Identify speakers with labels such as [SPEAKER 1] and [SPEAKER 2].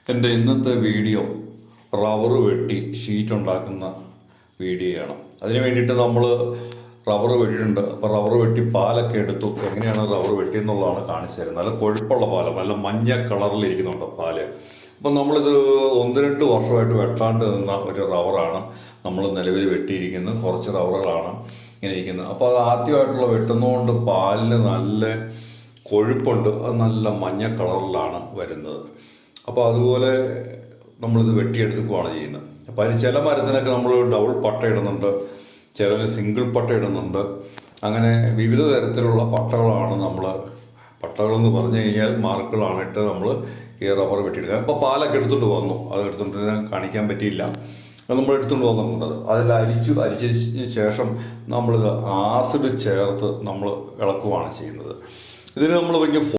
[SPEAKER 1] എൻ്റെ ഇന്നത്തെ video rubber വെട്ടി ഷീറ്റ് ഉണ്ടാക്കുന്ന വീഡിയോയാണ്. അതിന് വേണ്ടിയിട്ട് നമ്മൾ റബ്ബർ വെട്ടിയിട്ടുണ്ട്. അപ്പോൾ റബ്ബർ വെട്ടി പാലൊക്കെ എടുത്തു. എങ്ങനെയാണ് റബ്ബർ വെട്ടിയെന്നുള്ളതാണ് കാണിച്ചു തരുന്നത്. നല്ല കൊഴുപ്പുള്ള പാലം, നല്ല മഞ്ഞ കളറിലിരിക്കുന്നുണ്ട് പാല്. അപ്പം നമ്മളിത് 1-2 വർഷമായിട്ട് വെട്ടാണ്ട് നിന്ന ഒരു റബ്ബറാണ് നമ്മൾ നിലവിൽ വെട്ടിയിരിക്കുന്നത്. കുറച്ച് റബ്ബറുകളാണ് ഇങ്ങനെ ഇരിക്കുന്നത്. അപ്പോൾ അത് ആദ്യമായിട്ടുള്ള വെട്ടുന്നതുകൊണ്ട് പാലിന് നല്ല കൊഴുപ്പുണ്ട്. അത് നല്ല മഞ്ഞ കളറിലാണ് വരുന്നത്. അപ്പോൾ അതുപോലെ നമ്മളിത് വെട്ടിയെടുക്കുകയാണ് ചെയ്യുന്നത്. അപ്പോൾ അതിന് ചില മരത്തിനൊക്കെ നമ്മൾ ഡബിൾ പട്ട ഇടുന്നുണ്ട്, ചിലർ സിംഗിൾ പട്ട ഇടുന്നുണ്ട്. അങ്ങനെ വിവിധ തരത്തിലുള്ള പട്ടകളാണ് പട്ടകളെന്ന് പറഞ്ഞു കഴിഞ്ഞാൽ മാർക്കുകളാണ് ഇട്ട് നമ്മൾ ഈ റബ്ബർ വെട്ടിയെടുക്കുക. അപ്പോൾ പാലൊക്കെ എടുത്തുകൊണ്ട് വന്നു. അത് എടുത്തുകൊണ്ട് കാണിക്കാൻ പറ്റിയില്ല. അത് നമ്മൾ എടുത്തുകൊണ്ട് വന്നിട്ടുണ്ട്. അതിൽ അരിച്ചതിന് ശേഷം നമ്മളിത് ആസിഡ് ചേർത്ത് നമ്മൾ ഇളക്കുകയാണ് ചെയ്യുന്നത്. ഇതിന് നമ്മൾ വലിയ